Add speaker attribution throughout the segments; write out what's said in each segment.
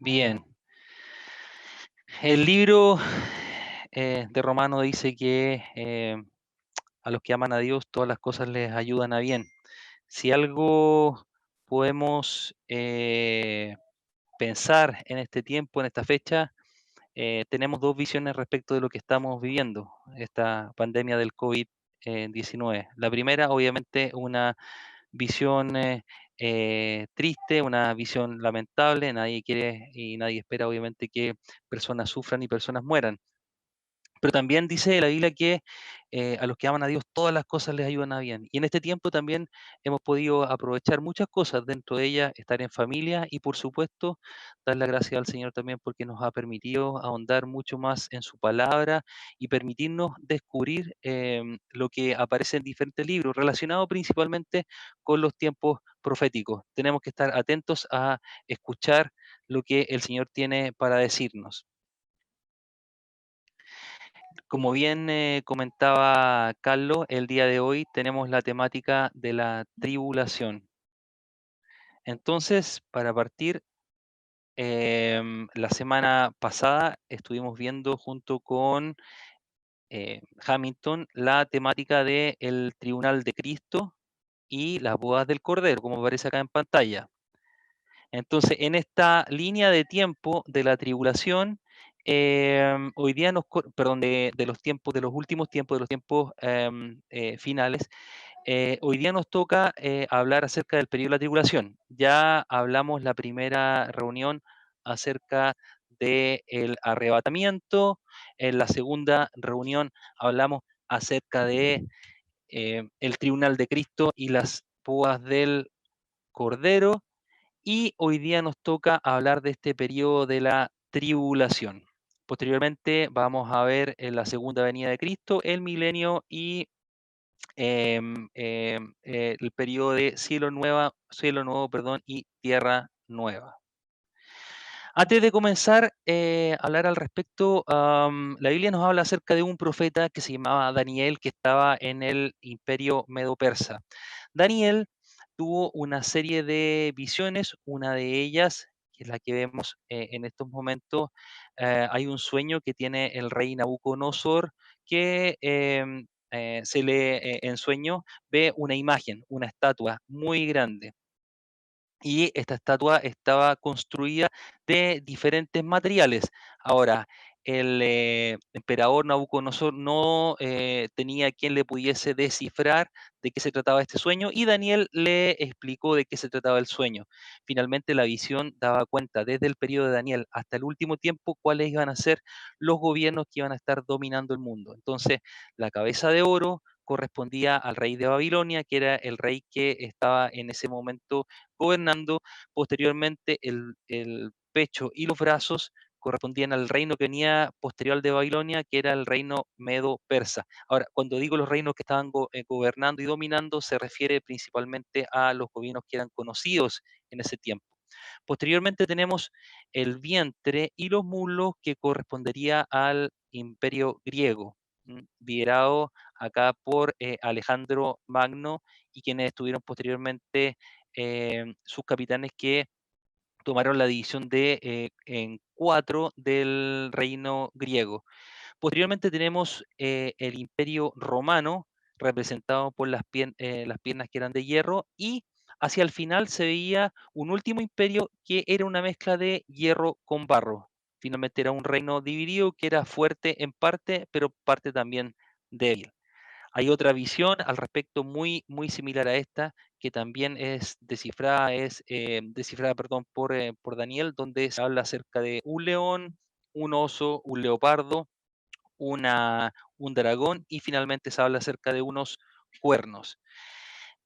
Speaker 1: Bien, el libro de Romano dice que a los que aman a Dios todas las cosas les ayudan a bien. Si algo podemos pensar en este tiempo, en esta fecha, tenemos dos visiones respecto de lo que estamos viviendo, esta pandemia del COVID-19. La primera, obviamente, una visión triste, una visión lamentable. Nadie quiere y nadie espera, obviamente, que personas sufran y personas mueran. Pero también dice la Biblia que a los que aman a Dios todas las cosas les ayudan a bien. Y en este tiempo también hemos podido aprovechar muchas cosas, dentro de ellas estar en familia y por supuesto dar la gracia al Señor también porque nos ha permitido ahondar mucho más en su palabra y permitirnos descubrir lo que aparece en diferentes libros, relacionado principalmente con los tiempos proféticos. Tenemos que estar atentos a escuchar lo que el Señor tiene para decirnos. Como bien comentaba Carlos, el día de hoy tenemos la temática de la tribulación. Entonces, para partir, la semana pasada estuvimos viendo junto con Hamilton la temática del Tribunal de Cristo y las bodas del Cordero, como aparece acá en pantalla. Entonces, en esta línea de tiempo de la tribulación, hoy día perdón, de los tiempos, de los últimos tiempos, de los tiempos finales, hoy día nos toca hablar acerca del periodo de la tribulación. Ya hablamos la primera reunión acerca del arrebatamiento. En la segunda reunión hablamos acerca de el tribunal de Cristo y las púas del Cordero. Y hoy día nos toca hablar de este periodo de la tribulación. Posteriormente vamos a ver en la segunda venida de Cristo, el milenio y el periodo de cielo nuevo, perdón, y tierra nueva. Antes de comenzar a hablar al respecto, la Biblia nos habla acerca de un profeta que se llamaba Daniel, que estaba en el imperio medo-persa. Daniel tuvo una serie de visiones, una de ellas, que es la que vemos en estos momentos, hay un sueño que tiene el rey Nabucodonosor que se lee en sueño, ve una imagen, una estatua muy grande y esta estatua estaba construida de diferentes materiales. Ahora, el emperador Nabucodonosor no tenía quien le pudiese descifrar de qué se trataba este sueño y Daniel le explicó de qué se trataba el sueño. Finalmente, la visión daba cuenta desde el periodo de Daniel hasta el último tiempo cuáles iban a ser los gobiernos que iban a estar dominando el mundo. Entonces, la cabeza de oro correspondía al rey de Babilonia, que era el rey que estaba en ese momento gobernando. Posteriormente, el pecho y los brazos correspondían al reino que venía posterior de Babilonia, que era el reino medo-persa. Ahora, cuando digo los reinos que estaban gobernando y dominando, se refiere principalmente a los gobiernos que eran conocidos en ese tiempo. Posteriormente tenemos el vientre y los muslos que correspondería al imperio griego, liderado acá por Alejandro Magno y quienes estuvieron posteriormente sus capitanes que tomaron la división en cuatro del reino griego. Posteriormente tenemos el imperio romano, representado por las piernas que eran de hierro, y hacia el final se veía un último imperio que era una mezcla de hierro con barro. Finalmente era un reino dividido que era fuerte en parte, pero parte también débil. Hay otra visión al respecto muy similar a esta, que también descifrada, perdón, por Daniel, donde se habla acerca de un león, un oso, un leopardo, un dragón y finalmente se habla acerca de unos cuernos.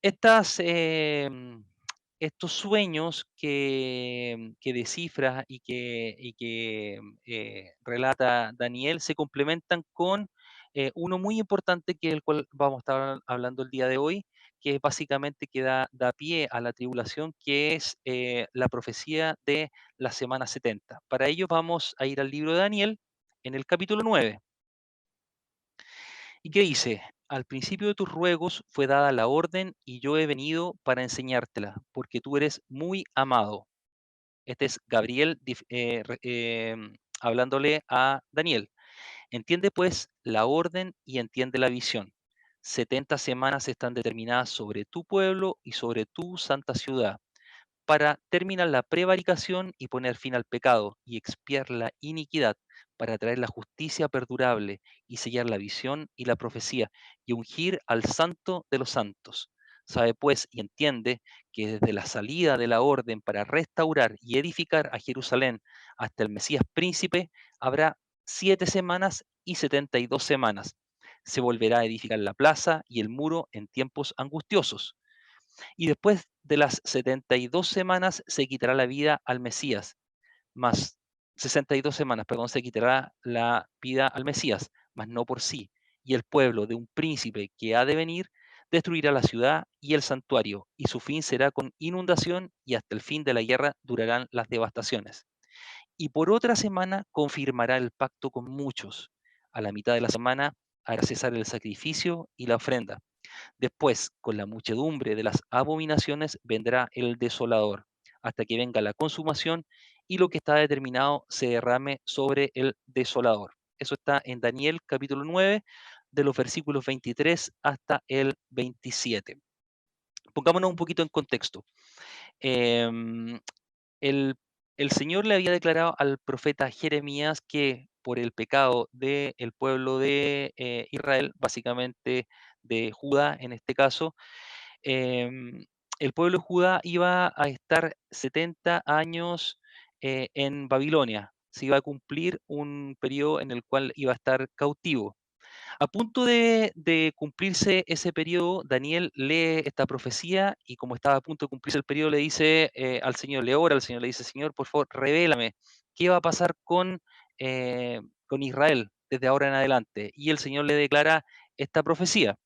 Speaker 1: Estas, estos sueños que descifra y que relata Daniel se complementan con uno muy importante que es el cual vamos a estar hablando el día de hoy, que básicamente que da pie a la tribulación, que es la profecía de la semana 70. Para ello vamos a ir al libro de Daniel en el capítulo 9. ¿Y qué dice? Al principio de tus ruegos fue dada la orden y yo he venido para enseñártela, porque tú eres muy amado. Este es Gabriel hablándole a Daniel. Entiende pues la orden y entiende la visión. 70 semanas están determinadas sobre tu pueblo y sobre tu santa ciudad para terminar la prevaricación y poner fin al pecado y expiar la iniquidad, para traer la justicia perdurable y sellar la visión y la profecía y ungir al santo de los santos. Sabe pues y entiende que desde la salida de la orden para restaurar y edificar a Jerusalén hasta el Mesías príncipe habrá 7 semanas y 72 semanas. Se volverá a edificar la plaza y el muro en tiempos angustiosos y después de las 72 semanas se quitará la vida al Mesías, más 62 semanas, perdón, se quitará la vida al Mesías, mas no por sí. Y el pueblo de un príncipe que ha de venir destruirá la ciudad y el santuario, y su fin será con inundación, y hasta el fin de la guerra durarán las devastaciones. Y por otra semana confirmará el pacto con muchos. A la mitad de la semana hará cesar el sacrificio y la ofrenda. Después, con la muchedumbre de las abominaciones, vendrá el desolador, hasta que venga la consumación y lo que está determinado se derrame sobre el desolador. Eso está en Daniel capítulo 9, de los versículos 23 hasta el 27. Pongámonos un poquito en contexto. Em, el, el Señor le había declarado al profeta Jeremías que por el pecado del pueblo de Israel, básicamente de Judá en este caso, em, el pueblo de Judá iba a estar 70 años en Babilonia. Se iba a cumplir un periodo en el cual iba a estar cautivo. A punto de cumplirse ese periodo, Daniel lee esta profecía y como estaba a punto de cumplirse el periodo, le dice al Señor, le ora al Señor, le dice, Señor, por favor, revélame qué va a pasar con Israel desde ahora en adelante. Y el Señor le declara esta profecía.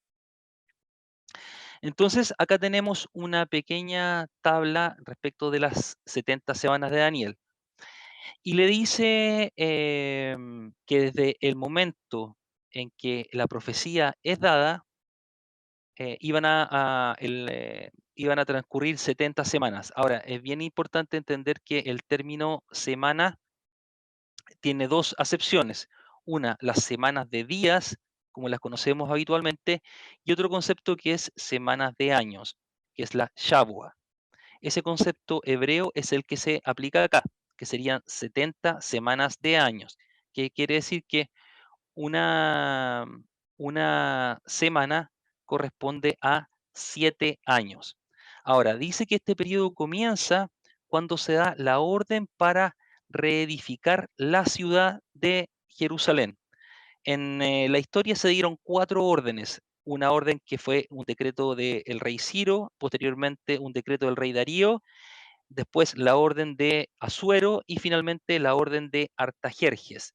Speaker 1: Entonces, acá tenemos una pequeña tabla respecto de las 70 semanas de Daniel. Y le dice que desde el momento en que la profecía es dada, iban a transcurrir 70 semanas. Ahora, es bien importante entender que el término semana tiene dos acepciones. Una, las semanas de días, como las conocemos habitualmente, y otro concepto que es semanas de años, que es la Shavua. Ese concepto hebreo es el que se aplica acá, que serían 70 semanas de años, que quiere decir que una, una semana corresponde a 7 años. Ahora, dice que este periodo comienza cuando se da la orden para reedificar la ciudad de Jerusalén. En la historia se dieron 4 órdenes. Una orden que fue un decreto del rey Ciro, posteriormente un decreto del rey Darío, después la orden de Asuero y finalmente la orden de Artajerjes.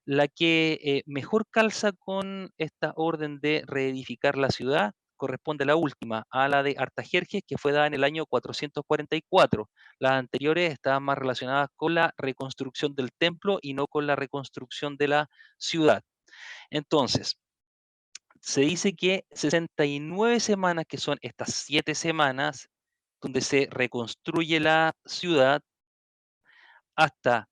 Speaker 1: La que mejor calza con esta orden de reedificar la ciudad corresponde a la última, a la de Artajerjes, que fue dada en el año 444. Las anteriores estaban más relacionadas con la reconstrucción del templo y no con la reconstrucción de la ciudad. Entonces, se dice que 69 semanas, que son estas 7 semanas, donde se reconstruye la ciudad, hasta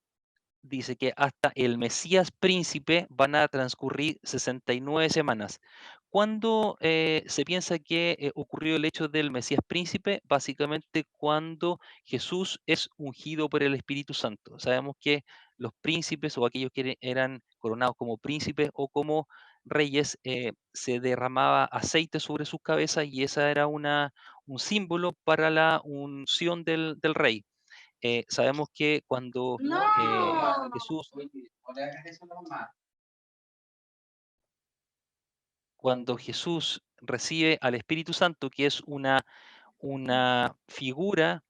Speaker 1: dice que hasta el Mesías príncipe van a transcurrir 69 semanas. ¿Cuándo se piensa que ocurrió el hecho del Mesías príncipe? Básicamente cuando Jesús es ungido por el Espíritu Santo. Sabemos que los príncipes o aquellos que eran coronados como príncipes o como reyes, se derramaba aceite sobre sus cabezas y esa era un símbolo para la unción del rey. Sabemos que Jesús, cuando Jesús recibe al Espíritu Santo, que es una figura,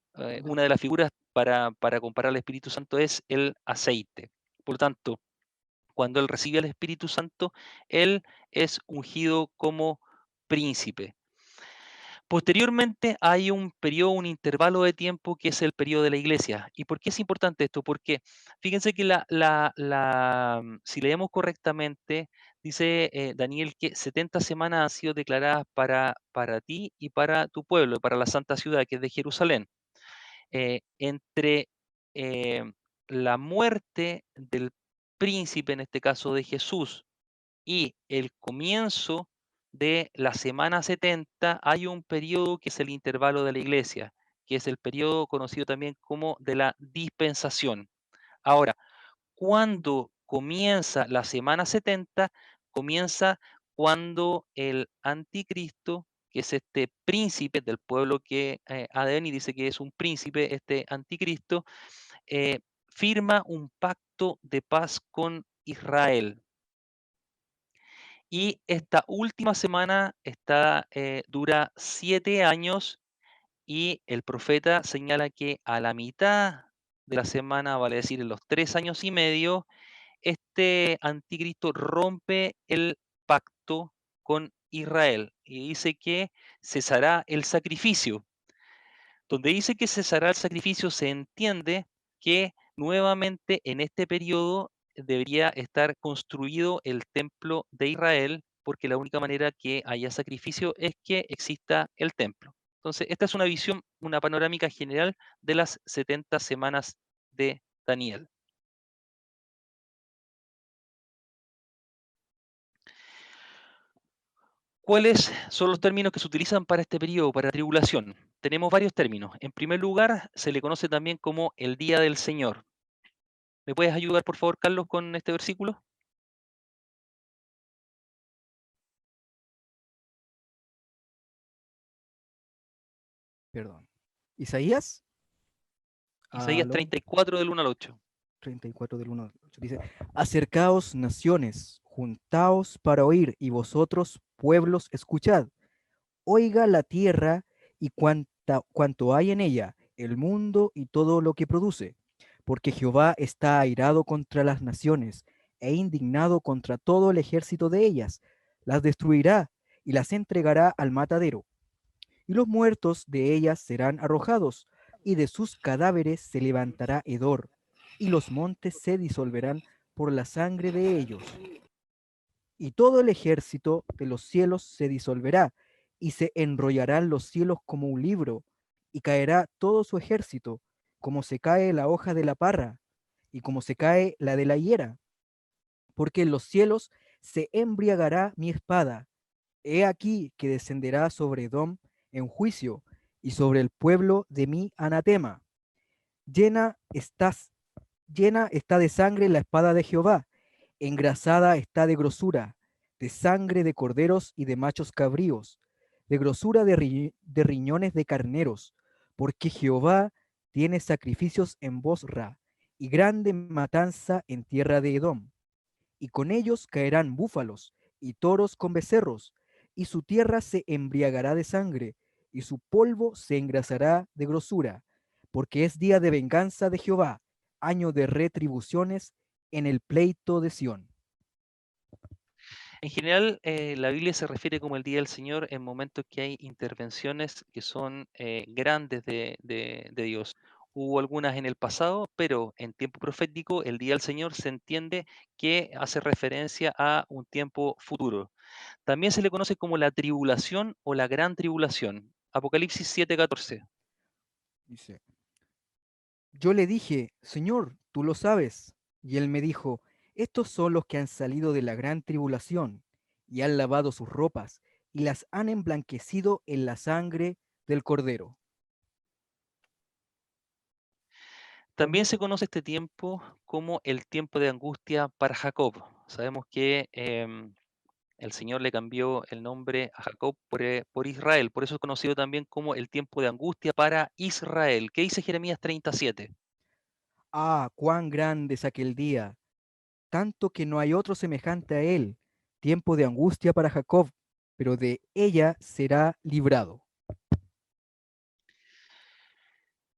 Speaker 1: una de las figuras para comparar al Espíritu Santo es el aceite. Por lo tanto, cuando él recibe al Espíritu Santo, él es ungido como príncipe. Posteriormente hay un periodo, un intervalo de tiempo que es el periodo de la iglesia. ¿Y por qué es importante esto? Porque fíjense que si leemos correctamente, dice Daniel que 70 semanas han sido declaradas para ti y para tu pueblo, para la santa ciudad que es de Jerusalén. Entre eh, la muerte del príncipe, en este caso de Jesús, y el comienzo de la semana 70, hay un periodo que es el intervalo de la iglesia, que es el periodo conocido también como de la dispensación. Ahora, cuando comienza la semana 70, comienza cuando el anticristo, que es este príncipe del pueblo que ha de venir, dice que es un príncipe, este anticristo, eh, firma un pacto de paz con Israel. Y esta última semana dura 7 años y el profeta señala que a la mitad de la semana, vale decir, en los 3 años y medio, este anticristo rompe el pacto con Israel y dice que cesará el sacrificio. Donde dice que cesará el sacrificio, se entiende que nuevamente en este periodo debería estar construido el templo de Israel, porque la única manera que haya sacrificio es que exista el templo. Entonces, esta es una visión, una panorámica general de las 70 semanas de Daniel. ¿Cuáles son los términos que se utilizan para este periodo, para tribulación? Tenemos varios términos. En primer lugar, se le conoce también como el día del Señor. ¿Me puedes ayudar, por favor, Carlos, con este versículo?
Speaker 2: Perdón. Isaías,
Speaker 1: Isaías
Speaker 2: aló,
Speaker 1: 34 del 1 al 8.
Speaker 2: 34 del 1 al 8 dice, acercaos naciones, juntaos para oír, y vosotros, pueblos, escuchad. Oiga la tierra y cuanto hay en ella, el mundo y todo lo que produce. Porque Jehová está airado contra las naciones e indignado contra todo el ejército de ellas. Las destruirá y las entregará al matadero. Y los muertos de ellas serán arrojados, y de sus cadáveres se levantará hedor, y los montes se disolverán por la sangre de ellos. Y todo el ejército de los cielos se disolverá, y se enrollarán los cielos como un libro, y caerá todo su ejército, como se cae la hoja de la parra, y como se cae la de la higuera, porque en los cielos se embriagará mi espada. He aquí que descenderá sobre Edom en juicio, y sobre el pueblo de mi anatema. Llena estás, llena está de sangre la espada de Jehová, engrasada está de grosura, de sangre de corderos y de machos cabríos, de grosura de riñones de carneros, porque Jehová tiene sacrificios en Bosra, y grande matanza en tierra de Edom. Y con ellos caerán búfalos y toros con becerros, y su tierra se embriagará de sangre, y su polvo se engrasará de grosura, porque es día de venganza de Jehová, año de retribuciones en el pleito de Sión.
Speaker 1: En general, la Biblia se refiere como el día del Señor en momentos que hay intervenciones que son grandes de Dios. Hubo algunas en el pasado, pero en tiempo profético, el día del Señor se entiende que hace referencia a un tiempo futuro. También se le conoce como la tribulación o la gran tribulación. Apocalipsis 7:14.
Speaker 2: Dice, yo le dije, Señor, tú lo sabes. Y él me dijo, estos son los que han salido de la gran tribulación, y han lavado sus ropas, y las han emblanquecido en la sangre del cordero.
Speaker 1: También se conoce este tiempo como el tiempo de angustia para Jacob. Sabemos que el Señor le cambió el nombre a Jacob por Israel, por eso es conocido también como el tiempo de angustia para Israel. ¿Qué dice Jeremías 37?
Speaker 2: Ah, cuán grande es aquel día, tanto que no hay otro semejante a él, tiempo de angustia para Jacob, pero de ella será librado.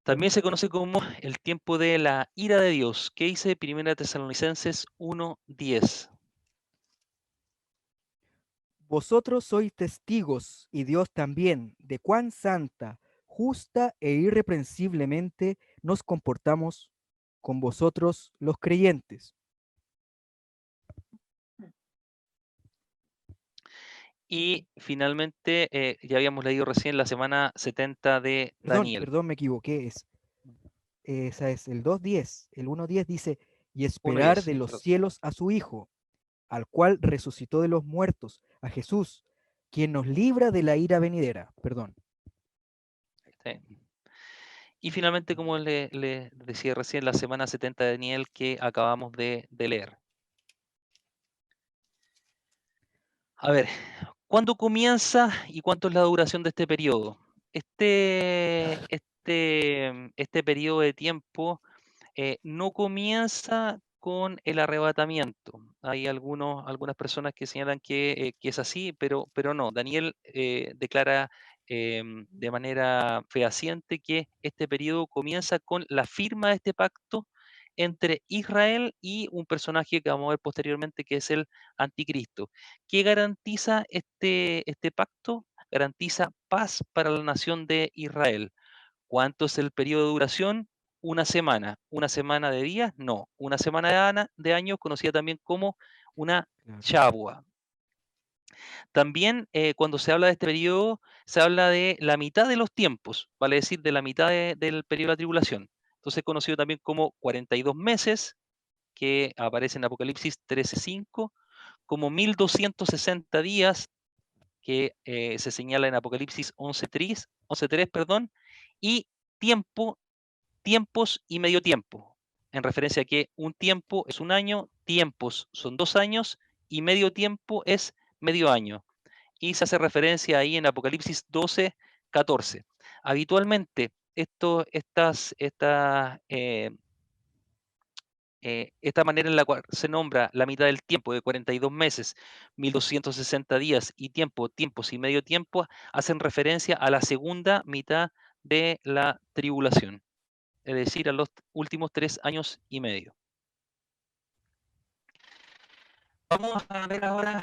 Speaker 1: También se conoce como el tiempo de la ira de Dios. ¿Qué dice 1 Tesalonicenses 1:10?
Speaker 2: Vosotros sois testigos, y Dios también, de cuán santa, justa e irreprensiblemente nos comportamos con vosotros los creyentes.
Speaker 1: Y finalmente, ya habíamos leído recién la semana 70 de
Speaker 2: Perdón,
Speaker 1: Daniel.
Speaker 2: perdón, me equivoqué, esa es el 2:10. El 1:10 dice, y esperar
Speaker 1: 1:10,
Speaker 2: de los
Speaker 1: perdón.
Speaker 2: cielos a su Hijo, al cual resucitó de los muertos, a Jesús, quien nos libra de la ira venidera. Perdón.
Speaker 1: Sí. Y finalmente, como le decía recién, la semana 70 de Daniel que acabamos de leer. A ver, ¿cuándo comienza y cuánto es la duración de este periodo? Este periodo de tiempo no comienza con el arrebatamiento. Hay algunas personas que señalan que es así, pero no. Daniel declara de manera fehaciente que este periodo comienza con la firma de este pacto entre Israel y un personaje que vamos a ver posteriormente, que es el anticristo. ¿Qué garantiza este pacto? Garantiza paz para la nación de Israel. ¿Cuánto es el periodo de duración? Una semana. ¿Una semana de días? No. Una semana de años, conocida también como una
Speaker 2: Claro.
Speaker 1: chabua. También cuando se habla de este periodo, se habla de la mitad de los tiempos, vale decir, de la mitad del periodo de la tribulación. Entonces, conocido también como 42 meses, que aparece en Apocalipsis 13:5, como 1260 días, que se señala en Apocalipsis 11:3, perdón, y tiempo, tiempos y medio tiempo, en referencia a que un tiempo es un año, tiempos son 2 años y medio tiempo es medio año. Y se hace referencia ahí en Apocalipsis 12:14. Habitualmente, esta manera en la cual se nombra la mitad del tiempo de 42 meses, 1260 días y tiempos y medio tiempo, hacen referencia a la segunda mitad de la tribulación, es decir, a los últimos 3 años y medio. Vamos a ver ahora,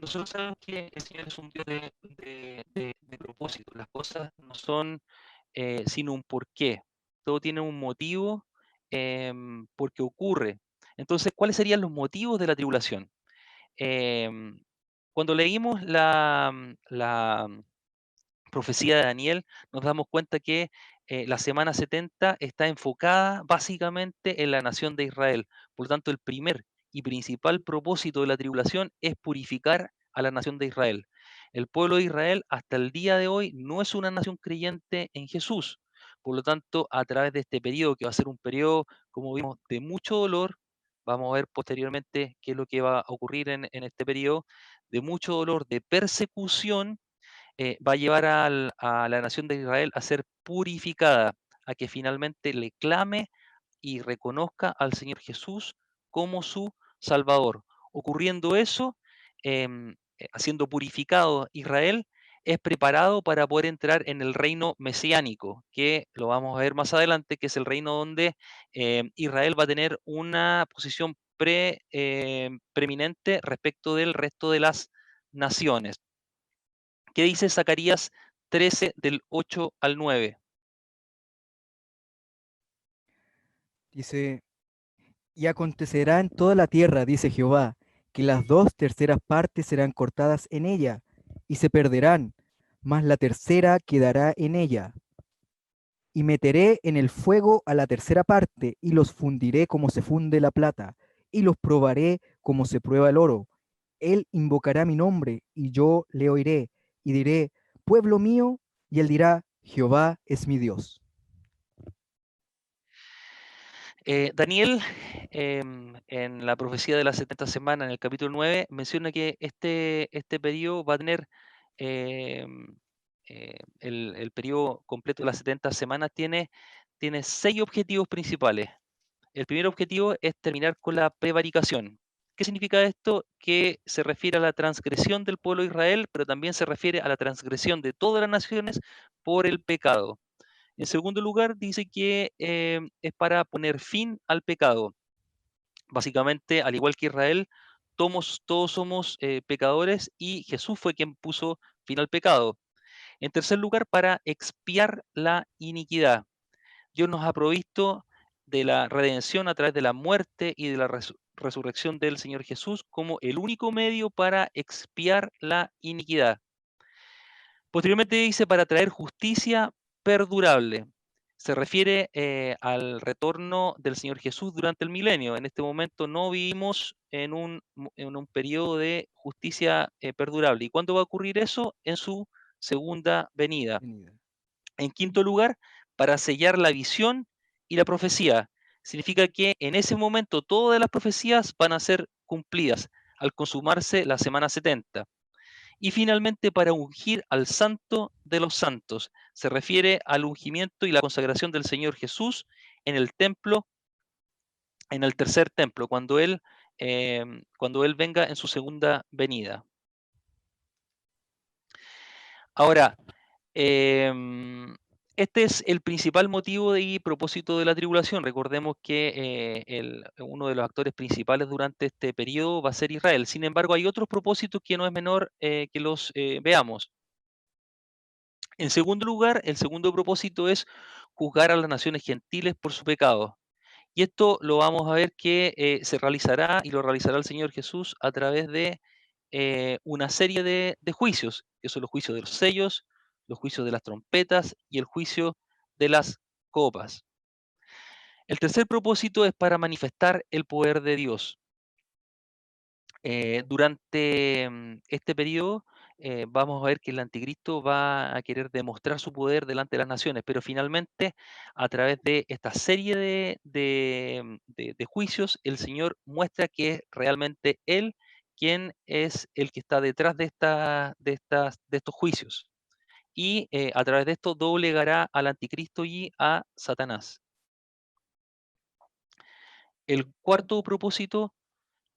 Speaker 1: nosotros sabemos que el Señor es un Dios de propósito, las cosas no son sin un porqué, todo tiene un motivo porque ocurre. Entonces, ¿cuáles serían los motivos de la tribulación? Em, Cuando leímos la profecía de Daniel, nos damos cuenta que la semana 70 está enfocada básicamente en la nación de Israel. Por lo tanto, el primer y principal propósito de la tribulación es purificar a la nación de Israel. El pueblo de Israel hasta el día de hoy no es una nación creyente en Jesús. Por lo tanto, a través de este periodo, que va a ser un periodo, como vimos, de mucho dolor, vamos a ver posteriormente qué es lo que va a ocurrir en este periodo, de mucho dolor, de persecución, va a llevar a la nación de Israel a ser purificada, a que finalmente le clame y reconozca al Señor Jesús como su Salvador. Ocurriendo eso, siendo purificado Israel, es preparado para poder entrar en el reino mesiánico, que lo vamos a ver más adelante, que es el reino donde Israel va a tener una posición preeminente respecto del resto de las naciones. ¿Qué dice Zacarías 13 del 8 al 9?
Speaker 2: Dice, y acontecerá en toda la tierra, dice Jehová, que las 2/3 partes serán cortadas en ella, y se perderán, mas la tercera quedará en ella. Y meteré en el fuego a la 1/3 parte, y los fundiré como se funde la plata, y los probaré como se prueba el oro. Él invocará mi nombre, y yo le oiré, y diré, pueblo mío, y él dirá, Jehová es mi Dios.
Speaker 1: Daniel, en la profecía de las 70 semanas, en el capítulo 9, menciona que este periodo va a tener em, el periodo completo de las 70 semanas tiene 6 objetivos principales. El primer objetivo es terminar con la prevaricación. ¿Qué significa esto? Que se refiere a la transgresión del pueblo de Israel, pero también se refiere a la transgresión de todas las naciones por el pecado. En segundo lugar, dice que es para poner fin al pecado. Básicamente, al igual que Israel, todos somos pecadores y Jesús fue quien puso fin al pecado. En tercer lugar, para expiar la iniquidad. Dios nos ha provisto de la redención a través de la muerte y de la resurrección del Señor Jesús como el único medio para expiar la iniquidad. Posteriormente dice para traer justicia perdurable. se refiere al retorno del Señor Jesús durante el milenio. En este momento no vivimos en un periodo de justicia perdurable. ¿Y cuándo va a ocurrir eso? En su segunda venida.
Speaker 2: Venida.
Speaker 1: En quinto lugar, para sellar la visión y la profecía. Significa que en ese momento todas las profecías van a ser cumplidas al consumarse la semana 70. Y finalmente, para ungir al santo de los santos. Se refiere al ungimiento y la consagración del Señor Jesús en el templo, en el tercer templo, cuando Él venga en su segunda venida. Ahora, Em, este es el principal motivo y propósito de la tribulación. Recordemos que uno de los actores principales durante este periodo va a ser Israel. Sin embargo, hay otros propósitos que no es menor que los veamos. En segundo lugar, el segundo propósito es juzgar a las naciones gentiles por su pecado. Y esto lo vamos a ver que se realizará y lo realizará el Señor Jesús a través de una serie de juicios, que son los juicios de los sellos, los juicios de las trompetas y el juicio de las copas. El tercer propósito es para manifestar el poder de Dios. Durante este periodo vamos a ver que el anticristo va a querer demostrar su poder delante de las naciones, pero finalmente a través de esta serie de juicios, el Señor muestra que es realmente Él quien es el que está detrás de estos juicios. Y a través de esto doblegará al anticristo y a Satanás. El cuarto propósito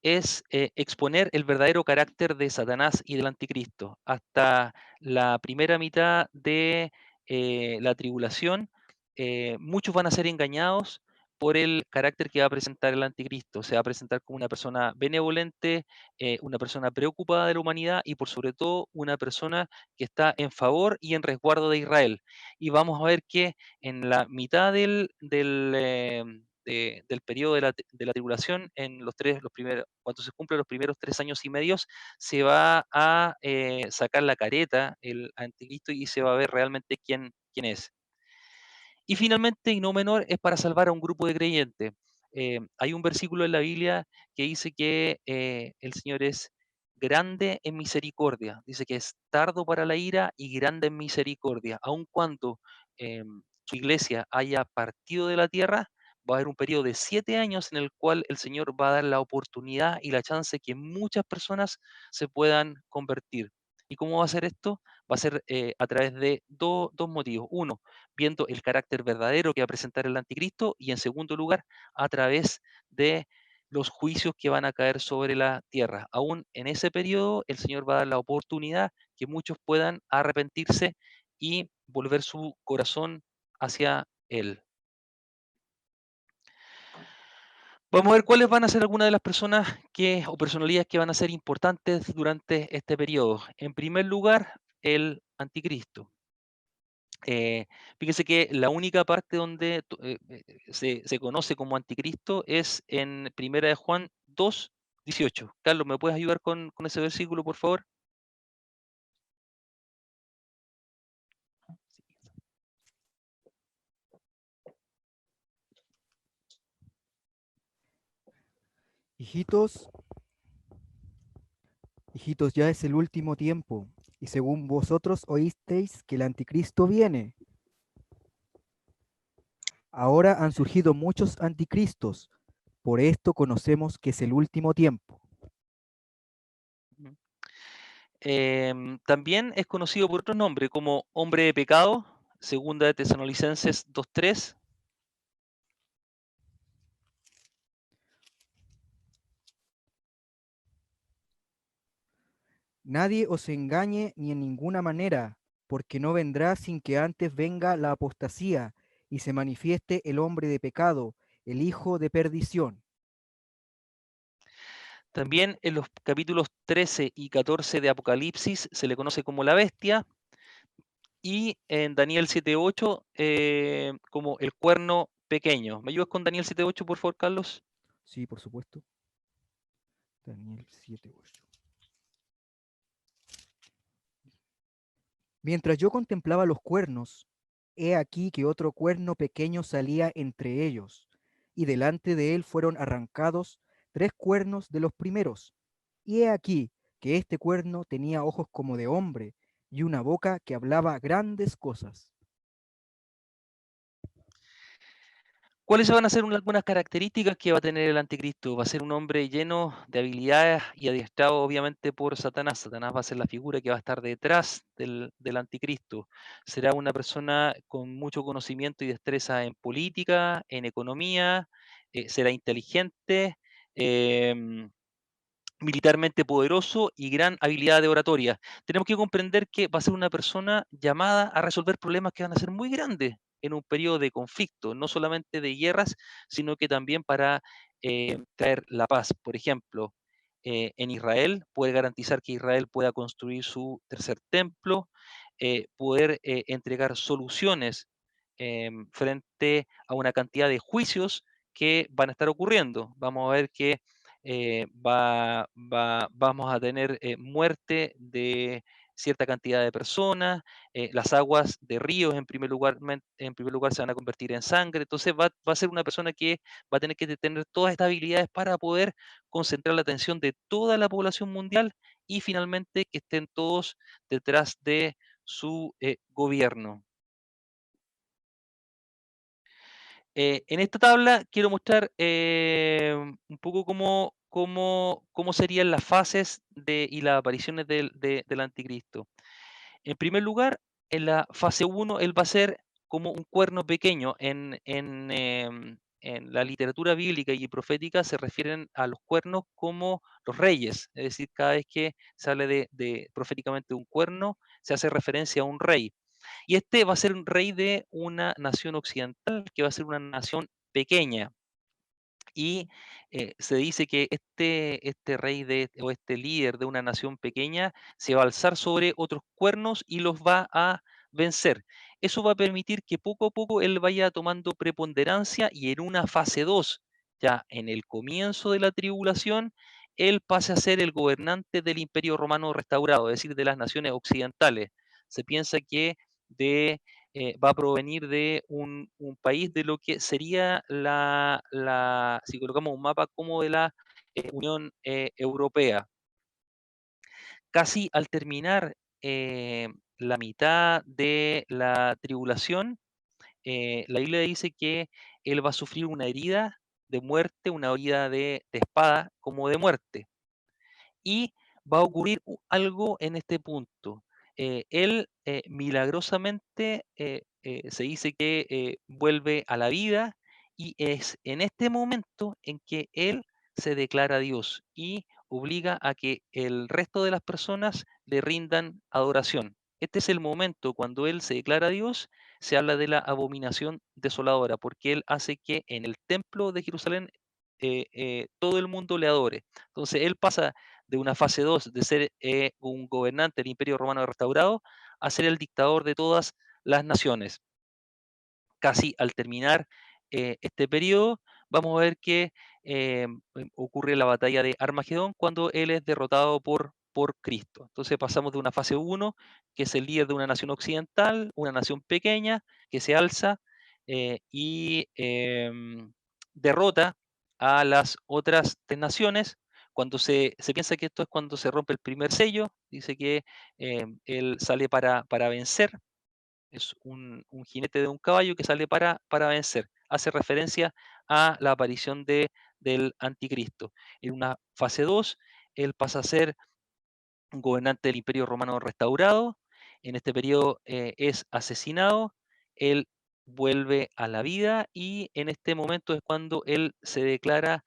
Speaker 1: es exponer el verdadero carácter de Satanás y del anticristo. Hasta la primera mitad de la tribulación, muchos van a ser engañados por el carácter que va a presentar el anticristo. Se va a presentar como una persona benevolente, una persona preocupada de la humanidad y por sobre todo una persona que está en favor y en resguardo de Israel. Y vamos a ver que en la mitad del periodo de la tribulación, cuando se cumplen los primeros 3 años y medios, se va a sacar la careta el anticristo y se va a ver realmente quién es. Y finalmente, y no menor, es para salvar a un grupo de creyentes. Hay un versículo en la Biblia que dice que el Señor es grande en misericordia. Dice que es tardo para la ira y grande en misericordia. Aun cuando su iglesia haya partido de la tierra, va a haber un periodo de 7 años en el cual el Señor va a dar la oportunidad y la chance que muchas personas se puedan convertir. ¿Y cómo va a ser esto? Va a ser a través de dos motivos. Uno, viendo el carácter verdadero que va a presentar el anticristo y en segundo lugar, a través de los juicios que van a caer sobre la tierra. Aún en ese periodo, el Señor va a dar la oportunidad que muchos puedan arrepentirse y volver su corazón hacia Él. Vamos a ver cuáles van a ser algunas de las personas o personalidades que van a ser importantes durante este periodo. En primer lugar, el anticristo. Fíjese que la única parte donde se conoce como anticristo es en Primera de Juan 2:18. Carlos, ¿me puedes ayudar con ese versículo, por favor?
Speaker 2: Hijitos, hijitos, ya es el último tiempo, y según vosotros oísteis que el anticristo viene. Ahora han surgido muchos anticristos, por esto conocemos que es el último tiempo.
Speaker 1: Ujú. También es conocido por otro nombre como hombre de pecado, segunda de Tesalonicenses 2:3.
Speaker 2: Nadie os engañe ni en ninguna manera, porque no vendrá sin que antes venga la apostasía y se manifieste el hombre de pecado, el hijo de perdición.
Speaker 1: También en los capítulos 13 y 14 de Apocalipsis se le conoce como la bestia y en Daniel 7:8 como el cuerno pequeño. ¿Me ayudas con Daniel 7:8, por favor, Carlos?
Speaker 2: Sí, por supuesto. Daniel 7:8. Mientras yo contemplaba los cuernos, He aquí que otro cuerno pequeño salía entre ellos, y delante de él fueron arrancados 3 cuernos de los primeros. Y he aquí que este cuerno tenía ojos como de hombre, y una boca que hablaba grandes cosas.
Speaker 1: ¿Cuáles van a ser algunas características que va a tener el anticristo? Va a ser un hombre lleno de habilidades y adiestrado obviamente por Satanás. Satanás va a ser la figura que va a estar detrás del anticristo. Será una persona con mucho conocimiento y destreza en política, en economía, será inteligente, em, militarmente poderoso y gran habilidad de oratoria. Tenemos que comprender que va a ser una persona llamada a resolver problemas que van a ser muy grandes en un periodo de conflicto, no solamente de guerras, sino que también para traer la paz. Por ejemplo, en Israel, puede garantizar que Israel pueda construir su tercer templo, poder entregar soluciones frente a una cantidad de juicios que van a estar ocurriendo. Vamos a ver que vamos a tener muerte de cierta cantidad de personas, las aguas de ríos en primer lugar se van a convertir en sangre, entonces va a ser una persona que va a tener que tener todas estas habilidades para poder concentrar la atención de toda la población mundial y finalmente que estén todos detrás de su gobierno. En esta tabla quiero mostrar un poco cómo serían las fases y las apariciones del anticristo. En primer lugar, en la fase uno él va a ser como un cuerno pequeño. En la literatura bíblica y profética se refieren a los cuernos como los reyes, es decir, cada vez que se habla proféticamente de un cuerno, se hace referencia a un rey. Y este va a ser un rey de una nación occidental, que va a ser una nación pequeña. Y se dice que este rey o este líder de una nación pequeña se va a alzar sobre otros cuernos y los va a vencer. Eso va a permitir que poco a poco él vaya tomando preponderancia y en una fase 2, ya en el comienzo de la tribulación, él pase a ser el gobernante del Imperio Romano restaurado, es decir, de las naciones occidentales. Se piensa que va a provenir de un país de lo que sería si colocamos un mapa como de la Unión Europea. Casi al terminar la mitad de la tribulación, la Biblia dice que él va a sufrir una herida de muerte, una herida de espada como de muerte y va a ocurrir algo en este punto. Él milagrosamente se dice que vuelve a la vida y es en este momento en que él se declara Dios y obliga a que el resto de las personas le rindan adoración. Este es el momento cuando él se declara Dios, se habla de la abominación desoladora, porque él hace que en el templo de Jerusalén todo el mundo le adore. Entonces él pasa de una fase 2 de ser un gobernante del Imperio Romano restaurado a ser el dictador de todas las naciones. Casi al terminar este periodo, vamos a ver que ocurre la batalla de Armagedón cuando él es derrotado por Cristo. Entonces pasamos de una fase 1, que es el líder de una nación occidental, una nación pequeña, que se alza y derrota a las otras 3 naciones. Cuando se piensa que esto es cuando se rompe el primer sello, dice que él sale para vencer, es un jinete de un caballo que sale para vencer. Hace referencia a la aparición del anticristo. En una fase 2, él pasa a ser un gobernante del Imperio Romano restaurado. En este periodo es asesinado. Él vuelve a la vida y en este momento es cuando él se declara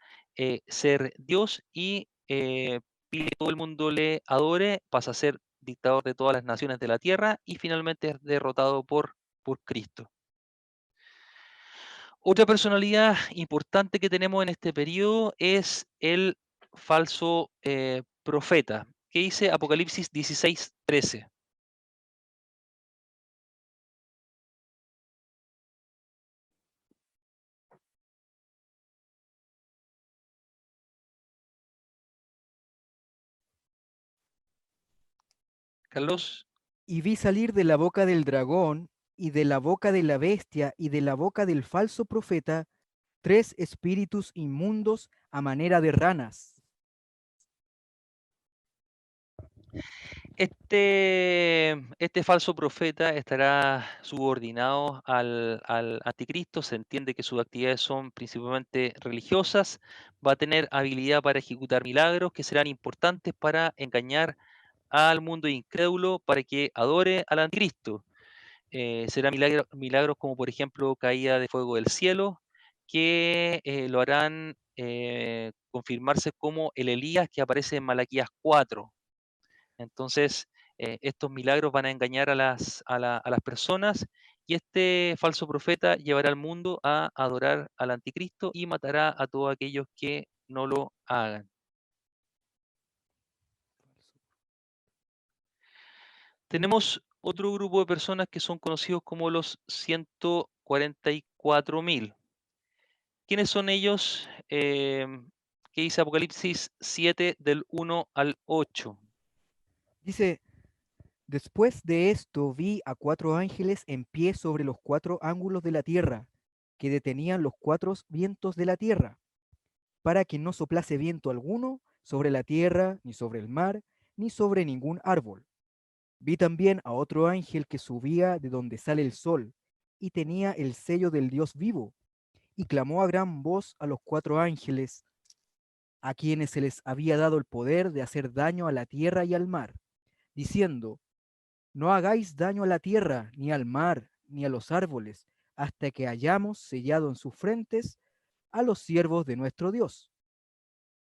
Speaker 1: ser Dios y pide que todo el mundo le adore, pasa a ser dictador de todas las naciones de la tierra y finalmente es derrotado por Cristo. Otra personalidad importante que tenemos en este periodo es el falso profeta, que dice Apocalipsis 16:13. Carlos,
Speaker 2: Y vi salir de la boca del dragón y de la boca de la bestia y de la boca del falso profeta 3 espíritus inmundos a manera de ranas.
Speaker 1: Este falso profeta estará subordinado al anticristo. Se entiende que sus actividades son principalmente religiosas. Va a tener habilidad para ejecutar milagros que serán importantes para engañar al mundo incrédulo para que adore al anticristo. Serán milagros como por ejemplo caída de fuego del cielo, que lo harán confirmarse como el Elías que aparece en Malaquías 4. Entonces, estos milagros van a engañar a las personas y este falso profeta llevará al mundo a adorar al anticristo y matará a todos aquellos que no lo hagan. Tenemos otro grupo de personas que son conocidos como los 144.000. ¿Quiénes son ellos? ¿Qué dice Apocalipsis 7 del 1 al 8?
Speaker 2: Dice, después de esto vi a 4 ángeles en pie sobre los 4 ángulos de la tierra, que detenían los 4 vientos de la tierra, para que no soplase viento alguno sobre la tierra, ni sobre el mar, ni sobre ningún árbol. Vi también a otro ángel que subía de donde sale el sol, y tenía el sello del Dios vivo, y clamó a gran voz a los 4 ángeles, a quienes se les había dado el poder de hacer daño a la tierra y al mar, diciendo, no hagáis daño a la tierra, ni al mar, ni a los árboles, hasta que hayamos sellado en sus frentes a los siervos de nuestro Dios.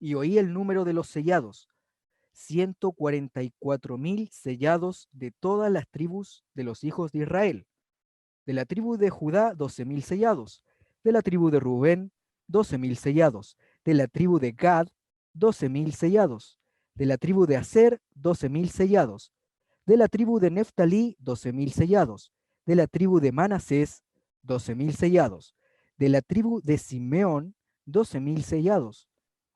Speaker 2: Y oí el número de los sellados, 144.000 sellados de todas las tribus de los hijos de Israel. De la tribu de Judá, 12.000 sellados. De la tribu de Rubén, 12.000 sellados. De la tribu de Gad, 12.000 sellados. De la tribu de Aser, 12.000 sellados. De la tribu de Neftalí, 12.000 sellados. De la tribu de Manasés, 12.000 sellados. De la tribu de Simeón, 12.000 sellados.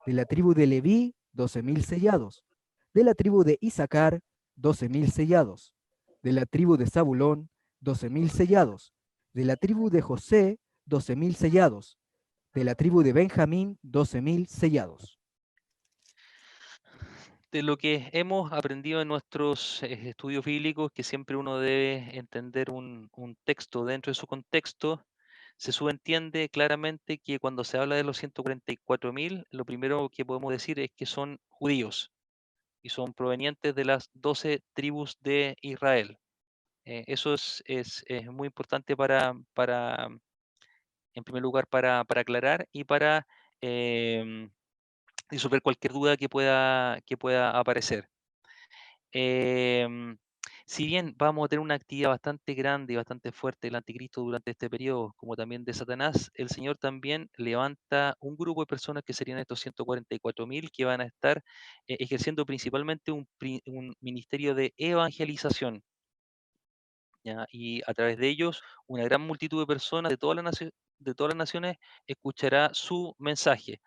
Speaker 2: De la tribu de Leví, 12.000 sellados. De la tribu de Isaacar, 12.000 sellados. De la tribu de Zabulón, 12.000 sellados. De la tribu de José, 12.000 sellados. De la tribu de Benjamín, 12.000 sellados.
Speaker 1: De lo que hemos aprendido en nuestros estudios bíblicos, que siempre uno debe entender un texto dentro de su contexto, se subentiende claramente que cuando se habla de los 144.000, lo primero que podemos decir es que son judíos y son provenientes de las 12 tribus de Israel. Eso es muy importante en primer lugar, para aclarar y para em, disolver cualquier duda que pueda aparecer. Em, si bien vamos a tener una actividad bastante grande y bastante fuerte del anticristo durante este periodo, como también de Satanás, el Señor también levanta un grupo de personas que serían estos 144.000 que van a estar ejerciendo principalmente un ministerio de evangelización. ¿Ya? Y a través de ellos, una gran multitud de personas de todas las naciones escuchará su mensaje.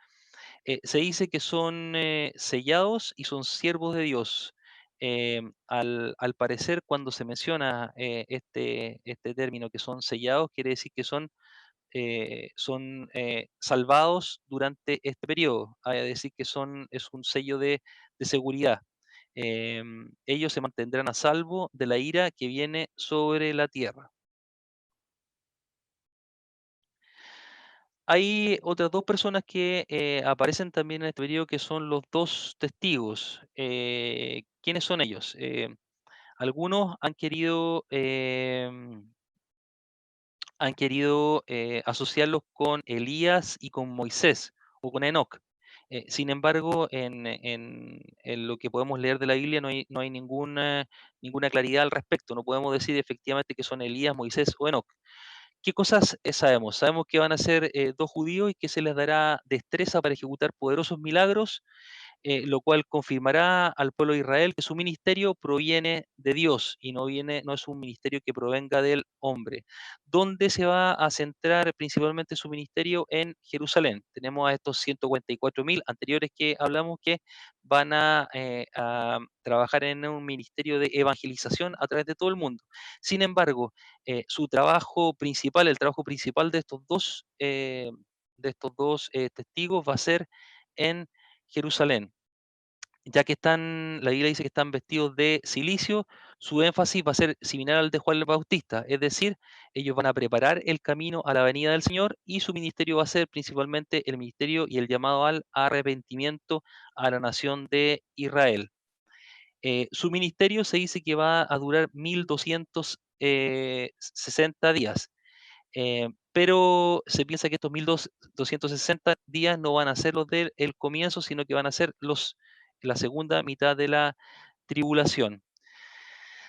Speaker 1: Se dice que son sellados y son siervos de Dios. Al parecer, cuando se menciona este término que son sellados, quiere decir que son salvados durante este periodo, es decir, que es un sello de seguridad. Ellos se mantendrán a salvo de la ira que viene sobre la tierra. Hay otras dos personas que aparecen también en este periodo que son los dos testigos. ¿Quiénes son ellos? Algunos han querido asociarlos con Elías y con Moisés o con Enoc. Sin embargo, en lo que podemos leer de la Biblia no hay ninguna claridad al respecto. No podemos decir efectivamente que son Elías, Moisés o Enoc. ¿Qué cosas sabemos? Sabemos que van a ser dos judíos y que se les dará destreza para ejecutar poderosos milagros lo cual confirmará al pueblo de Israel que su ministerio proviene de Dios y no es un ministerio que provenga del hombre. ¿Dónde se va a centrar principalmente su ministerio? En Jerusalén. Tenemos a estos 144.000 anteriores que hablamos que van a trabajar en un ministerio de evangelización a través de todo el mundo. Sin embargo, su trabajo principal, el trabajo principal de estos dos testigos va a ser en Jerusalén, ya que la Biblia dice que están vestidos de silicio. Su énfasis va a ser similar al de Juan el Bautista, es decir, ellos van a preparar el camino a la venida del Señor y su ministerio va a ser principalmente el ministerio y el llamado al arrepentimiento a la nación de Israel. Su ministerio se dice que va a durar 1260 días. Pero se piensa que estos 1260 días no van a ser los del comienzo, sino que van a ser la segunda mitad de la tribulación.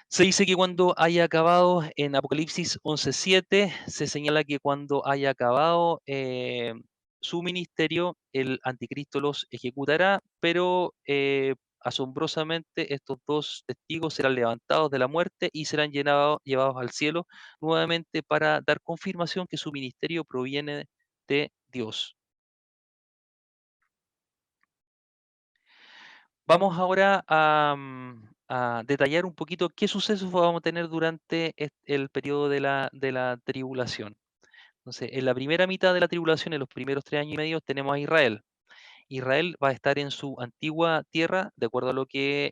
Speaker 1: Se dice que cuando haya acabado, en Apocalipsis 11:7, se señala que cuando haya acabado su ministerio, el anticristo los ejecutará, pero asombrosamente estos dos testigos serán levantados de la muerte y serán llevados al cielo nuevamente para dar confirmación que su ministerio proviene de Dios. Vamos ahora a detallar un poquito qué sucesos vamos a tener durante el periodo de la tribulación. Entonces, en la primera mitad de la tribulación, en los primeros 3 años y medio, tenemos a Israel. Israel va a estar en su antigua tierra, de acuerdo a lo que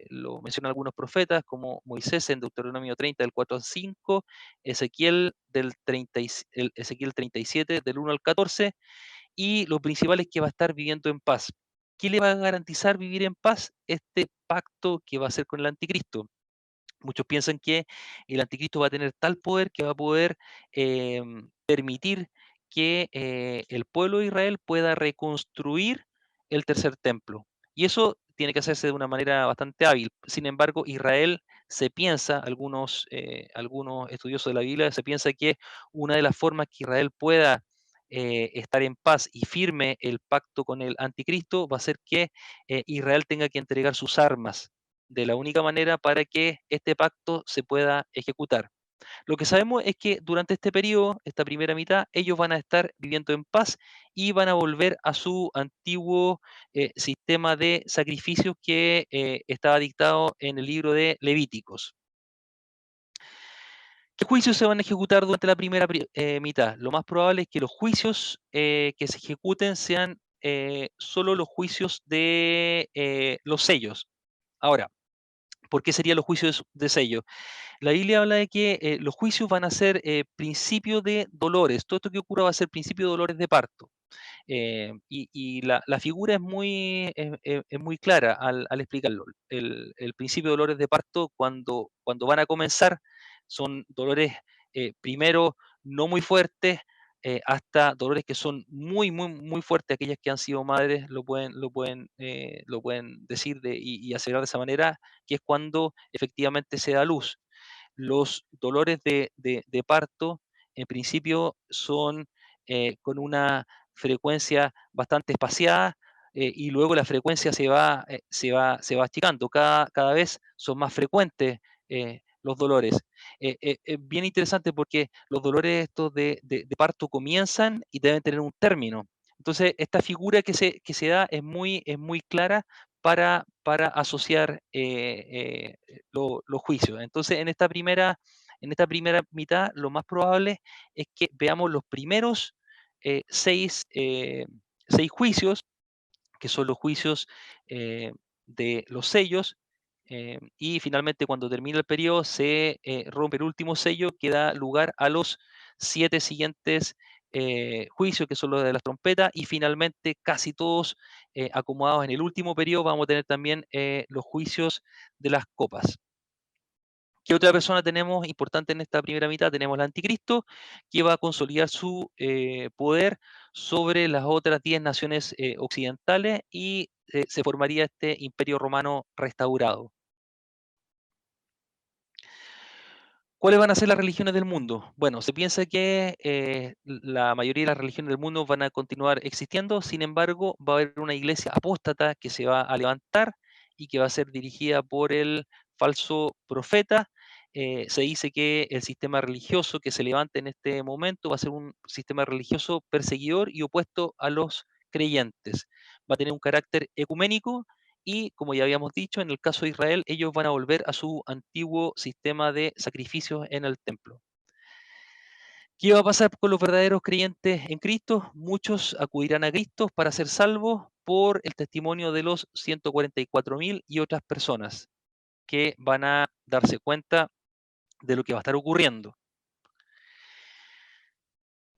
Speaker 1: lo mencionan algunos profetas, como Moisés en Deuteronomio 30, del 4 al 5, Ezequiel, Ezequiel 37, del 1 al 14, y lo principal es que va a estar viviendo en paz. ¿Qué le va a garantizar vivir en paz? Este pacto que va a hacer con el anticristo. Muchos piensan que el anticristo va a tener tal poder que va a poder permitir que el pueblo de Israel pueda reconstruir el tercer templo. Y eso tiene que hacerse de una manera bastante hábil. Sin embargo, Israel se piensa, algunos estudiosos de la Biblia, se piensa que una de las formas que Israel pueda estar en paz y firme el pacto con el anticristo va a ser que Israel tenga que entregar sus armas de la única manera para que este pacto se pueda ejecutar. Lo que sabemos es que durante este periodo, esta primera mitad, ellos van a estar viviendo en paz y van a volver a su antiguo sistema de sacrificios que estaba dictado en el libro de Levíticos. ¿Qué juicios se van a ejecutar durante la primera mitad? Lo más probable es que los juicios que se ejecuten sean solo los juicios de los sellos. Ahora, ¿por qué serían los juicios de sello? La Biblia habla de que los juicios van a ser principio de dolores. Todo esto que ocurra va a ser principio de dolores de parto. Y la figura es muy clara al explicarlo. El principio de dolores de parto, cuando van a comenzar, son dolores primero no muy fuertes, hasta dolores que son muy, muy, muy fuertes. Aquellas que han sido madres lo pueden decir y asegurar de esa manera, que es cuando efectivamente se da luz. Los dolores de parto, en principio, son con una frecuencia bastante espaciada, y luego la frecuencia se va achicando. Cada vez son más frecuentes los dolores. Es bien interesante porque los dolores estos de parto comienzan y deben tener un término. Entonces, esta figura que se da es muy clara para asociar los juicios. Entonces, en esta primera mitad, lo más probable es que veamos los primeros eh, seis, eh, 6 juicios, que son los juicios de los sellos, y finalmente cuando termina el periodo se rompe el último sello que da lugar a los 7 siguientes juicios, que son los de las trompetas, y finalmente casi todos acomodados en el último periodo vamos a tener también los juicios de las copas. ¿Qué otra persona tenemos importante en esta primera mitad? Tenemos al anticristo, que va a consolidar su poder sobre las otras 10 naciones occidentales y se formaría este imperio romano restaurado. ¿Cuáles van a ser las religiones del mundo? Bueno, se piensa que la mayoría de las religiones del mundo van a continuar existiendo, sin embargo, va a haber una iglesia apóstata que se va a levantar y que va a ser dirigida por el falso profeta. Se dice que el sistema religioso que se levante en este momento va a ser un sistema religioso perseguidor y opuesto a los creyentes. Va a tener un carácter ecuménico y, como ya habíamos dicho, en el caso de Israel, ellos van a volver a su antiguo sistema de sacrificios en el templo. ¿Qué va a pasar con los verdaderos creyentes en Cristo? Muchos acudirán a Cristo para ser salvos por el testimonio de los 144.000 y otras personas que van a darse cuenta de lo que va a estar ocurriendo.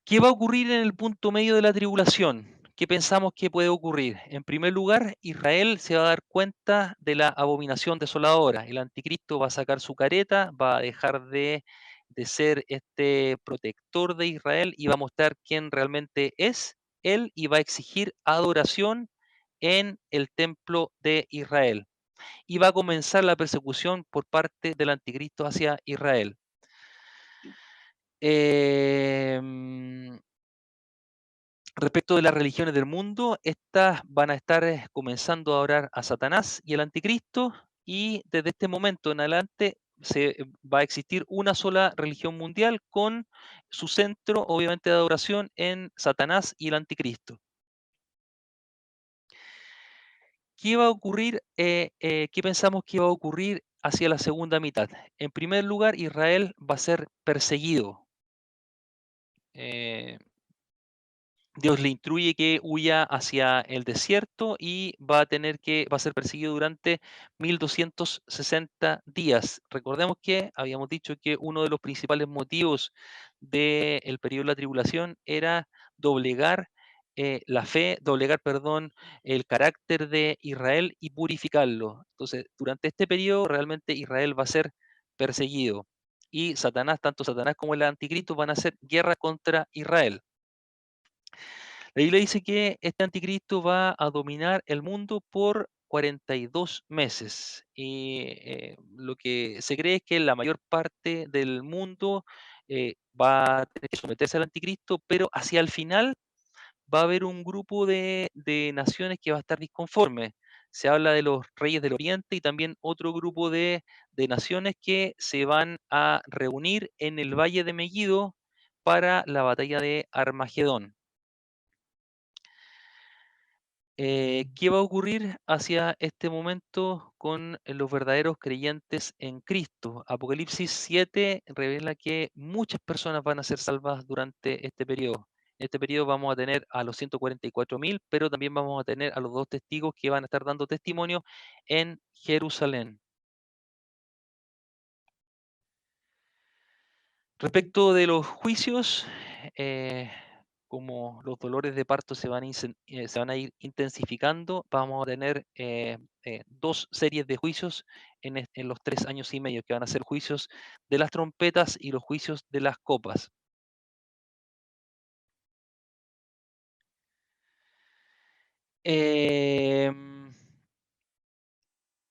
Speaker 1: ¿Qué va a ocurrir en el punto medio de la tribulación? ¿Qué pensamos que puede ocurrir? En primer lugar, Israel se va a dar cuenta de la abominación desoladora. El anticristo va a sacar su careta, va a dejar de ser este protector de Israel y va a mostrar quién realmente es él y va a exigir adoración en el templo de Israel. Y va a comenzar la persecución por parte del anticristo hacia Israel. Em, Respecto de las religiones del mundo, estas van a estar comenzando a orar a Satanás y al anticristo, y desde este momento en adelante va a existir una sola religión mundial con su centro, obviamente, de adoración en Satanás y el anticristo. ¿Qué va a ocurrir? ¿Qué pensamos que va a ocurrir hacia la segunda mitad? En primer lugar, Israel va a ser perseguido. Eh, Dios le instruye que huya hacia el desierto y va a ser perseguido durante 1260 días. Recordemos que habíamos dicho que uno de los principales motivos del periodo de la tribulación era doblegar la fe, doblegar, perdón, el carácter de Israel y purificarlo. Entonces, durante este periodo realmente Israel va a ser perseguido y Satanás, tanto Satanás como el anticristo van a hacer guerra contra Israel. La Biblia dice que este anticristo va a dominar el mundo por 42 meses. Y lo que se cree es que la mayor parte del mundo va a tener que someterse al anticristo, pero hacia el final va a haber un grupo de naciones que va a estar disconforme. Se habla de los reyes del Oriente y también otro grupo de naciones que se van a reunir en el Valle de Megiddo para la batalla de Armagedón. ¿Qué va a ocurrir hacia este momento con los verdaderos creyentes en Cristo? Apocalipsis 7 revela que muchas personas van a ser salvas durante este periodo. En este periodo vamos a tener a los 144.000, pero también vamos a tener a los dos testigos que van a estar dando testimonio en Jerusalén. Respecto de los juicios, eh, como los dolores de parto se van a ir intensificando, vamos a tener dos series de juicios en los 3 años y medio, que van a ser juicios de las trompetas y los juicios de las copas. Em,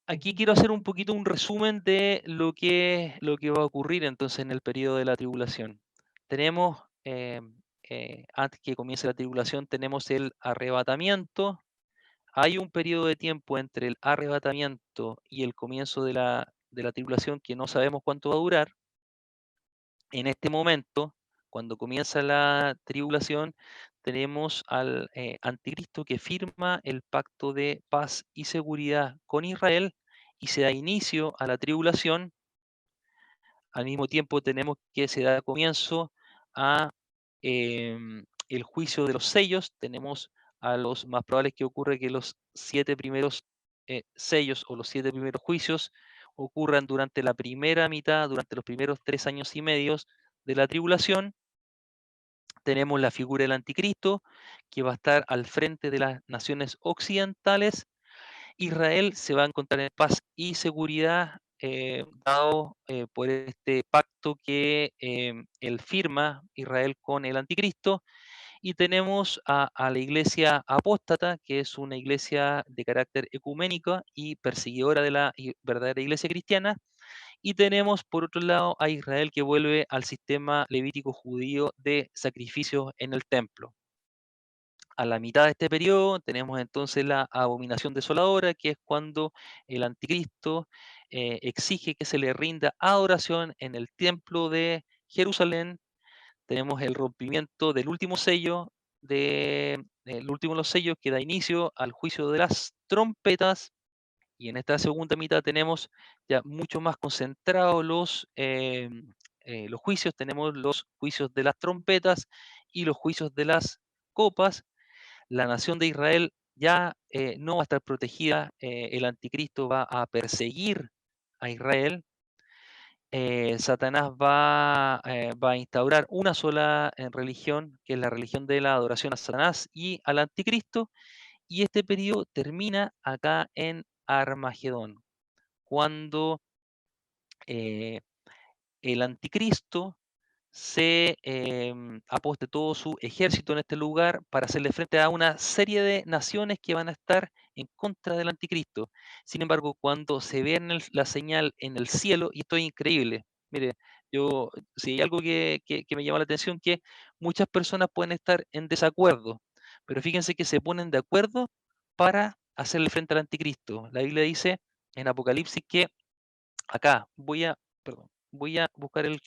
Speaker 1: Aquí quiero hacer un poquito un resumen de lo que va a ocurrir entonces en el periodo de la tribulación. Tenemos, antes que comience la tribulación, tenemos el arrebatamiento. Hay un periodo de tiempo entre el arrebatamiento y el comienzo de la tribulación que no sabemos cuánto va a durar. En este momento, cuando comienza la tribulación, tenemos al anticristo que firma el pacto de paz y seguridad con Israel y se da inicio a la tribulación. Al mismo tiempo tenemos que se da comienzo a el juicio de los sellos. Tenemos a los más probables que ocurre que los 7 primeros sellos o los 7 primeros juicios ocurran durante la primera mitad, durante los primeros 3 años y medio de la tribulación. Tenemos la figura del anticristo que va a estar al frente de las naciones occidentales. Israel se va a encontrar en paz y seguridad, dado por este pacto que él firma Israel con el anticristo. Y tenemos a la iglesia apóstata, que es una iglesia de carácter ecuménico y perseguidora de la verdadera iglesia cristiana, Y tenemos por otro lado a Israel que vuelve al sistema levítico judío de sacrificios en el templo. A la mitad de este periodo tenemos entonces la abominación desoladora, que es cuando el anticristo exige que se le rinda adoración en el templo de Jerusalén. Tenemos el rompimiento del último sello, el último de los sellos que da inicio al juicio de las trompetas. Y en esta segunda mitad tenemos ya mucho más concentrados los juicios. Tenemos los juicios de las trompetas y los juicios de las copas. La nación de Israel ya no va a estar protegida, el anticristo va a perseguir a Israel. Satanás va a instaurar una sola religión, que es la religión de la adoración a Satanás y al anticristo, y este periodo termina acá en Armagedón, cuando eh, el anticristo se aposte todo su ejército en este lugar para hacerle frente a una serie de naciones que van a estar en contra del anticristo. Sin embargo, cuando se ve la señal en el cielo, y esto es increíble, mire, yo, si hay algo que me llama la atención, que muchas personas pueden estar en desacuerdo, pero fíjense que se ponen de acuerdo para hacerle frente al anticristo. La Biblia dice en Apocalipsis que acá perdón, voy a buscar el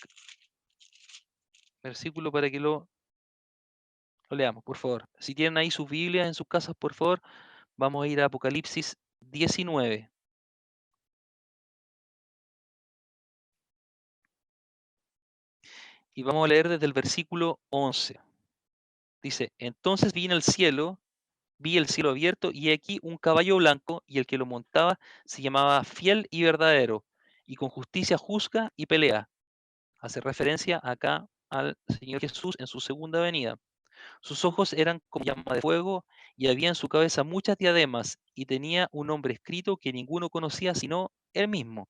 Speaker 1: versículo para que lo leamos, por favor. Si tienen ahí sus Biblias en sus casas, por favor, vamos a ir a Apocalipsis 19 y vamos a leer desde el versículo 11. Dice, entonces vi el cielo abierto y he aquí un caballo blanco y el que lo montaba se llamaba Fiel y Verdadero y con justicia juzga y pelea. Hace referencia acá al Señor Jesús en su segunda venida. Sus ojos eran como llama de fuego y había en su cabeza muchas diademas y tenía un nombre escrito que ninguno conocía sino él mismo.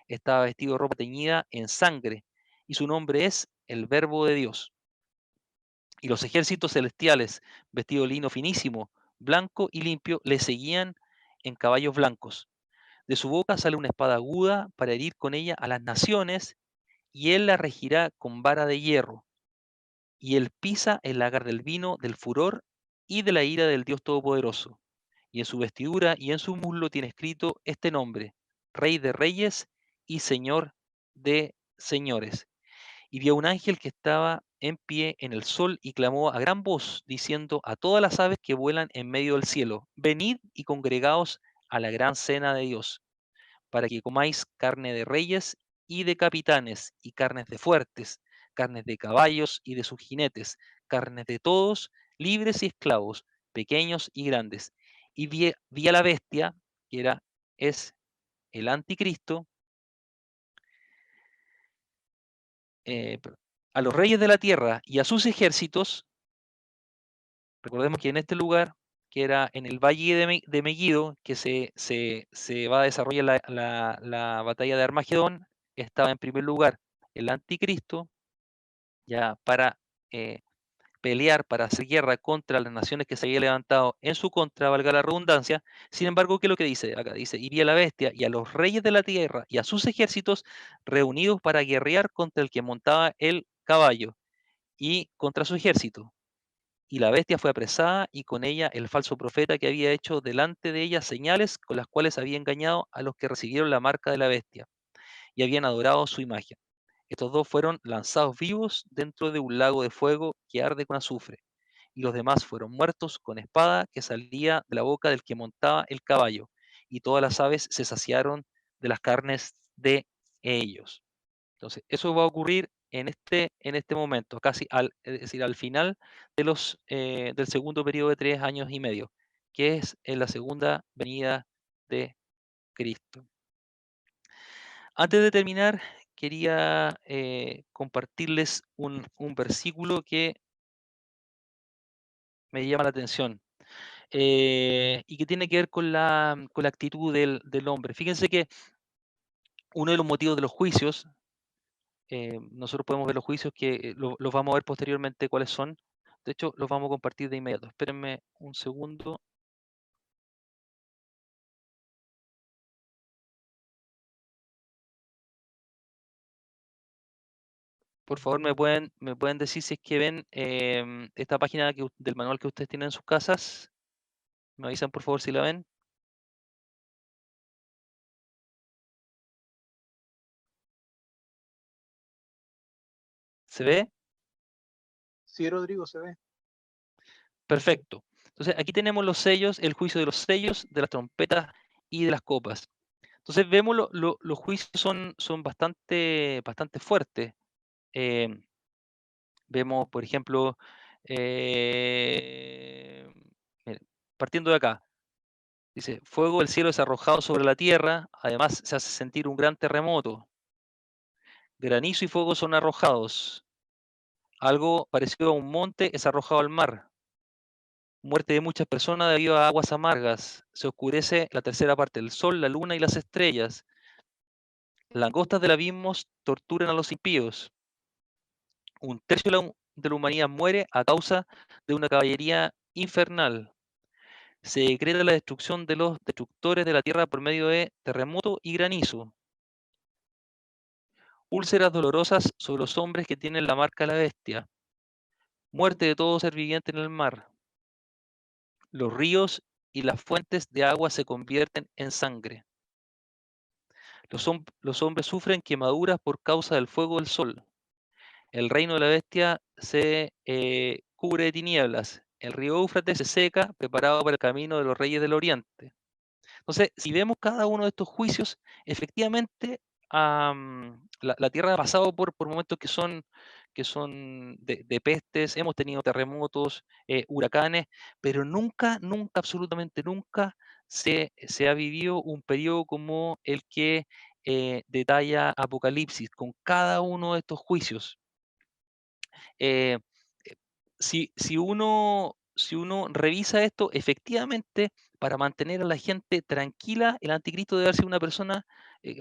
Speaker 1: Estaba vestido de ropa teñida en sangre y su nombre es el Verbo de Dios. Y los ejércitos celestiales, vestidos de lino finísimo, blanco y limpio, le seguían en caballos blancos. De su boca sale una espada aguda para herir con ella a las naciones y él la regirá con vara de hierro. Y él pisa el lagar del vino, del furor y de la ira del Dios Todopoderoso. Y en su vestidura y en su muslo tiene escrito este nombre, Rey de Reyes y Señor de Señores. Y vio un ángel que estaba en pie en el sol y clamó a gran voz, diciendo a todas las aves que vuelan en medio del cielo, venid y congregaos a la gran cena de Dios para que comáis carne de reyes y de capitanes, y carnes de fuertes, carnes de caballos y de sus jinetes, carnes de todos, libres y esclavos, pequeños y grandes. Y vi a la bestia, es el anticristo, a los reyes de la tierra y a sus ejércitos. Recordemos que en este lugar, que era en el valle de Megiddo, que se va a desarrollar la batalla de Armagedón, estaba en primer lugar el anticristo, ya para eh, pelear, para hacer guerra contra las naciones que se había levantado en su contra, valga la redundancia. Sin embargo, ¿qué es lo que dice acá? Dice, y vi a la bestia y a los reyes de la tierra y a sus ejércitos reunidos para guerrear contra el que montaba el caballo y contra su ejército. Y la bestia fue apresada y con ella el falso profeta que había hecho delante de ella señales con las cuales había engañado a los que recibieron la marca de la bestia y habían adorado su imagen. Estos dos fueron lanzados vivos dentro de un lago de fuego que arde con azufre, y los demás fueron muertos con espada que salía de la boca del que montaba el caballo, y todas las aves se saciaron de las carnes de ellos. Entonces, eso va a ocurrir en este momento, es decir, al final del segundo periodo de 3 años y medio, que es en la segunda venida de Cristo. Antes de terminar, quería compartirles un versículo que me llama la atención y que tiene que ver con la actitud del hombre. Fíjense que uno de los motivos de los juicios, nosotros podemos ver los juicios que los vamos a ver posteriormente cuáles son. De hecho, los vamos a compartir de inmediato. Espérenme un segundo. Por favor, me pueden decir si es que ven esta página del manual que ustedes tienen en sus casas. Me avisan, por favor, si la ven. ¿Se ve?
Speaker 3: Sí, Rodrigo, se ve.
Speaker 1: Perfecto. Entonces, aquí tenemos los sellos, el juicio de los sellos, de las trompetas y de las copas. Entonces, vemos los juicios son bastante fuertes. Em, Vemos, por ejemplo, eh, miren, partiendo de acá, dice, fuego del cielo es arrojado sobre la tierra, además se hace sentir un gran terremoto, granizo y fuego son arrojados, algo parecido a un monte es arrojado al mar, muerte de muchas personas debido a aguas amargas, se oscurece la tercera parte del sol, la luna y las estrellas, langostas del abismo torturan a los impíos, un tercio de la humanidad muere a causa de una caballería infernal. Se decreta la destrucción de los destructores de la tierra por medio de terremoto y granizo. Úlceras dolorosas sobre los hombres que tienen la marca de la bestia. Muerte de todo ser viviente en el mar. Los ríos y las fuentes de agua se convierten en sangre. Los hombres sufren quemaduras por causa del fuego del sol. El reino de la bestia se cubre de tinieblas. El río Éufrates se seca, preparado para el camino de los reyes del oriente. Entonces, si vemos cada uno de estos juicios, efectivamente, la Tierra ha pasado por momentos que son de pestes, hemos tenido terremotos, huracanes, pero nunca, nunca, absolutamente nunca se ha vivido un periodo como el que detalla Apocalipsis, con cada uno de estos juicios. Eh, si uno revisa esto, efectivamente, para mantener a la gente tranquila, el anticristo debe ser una persona,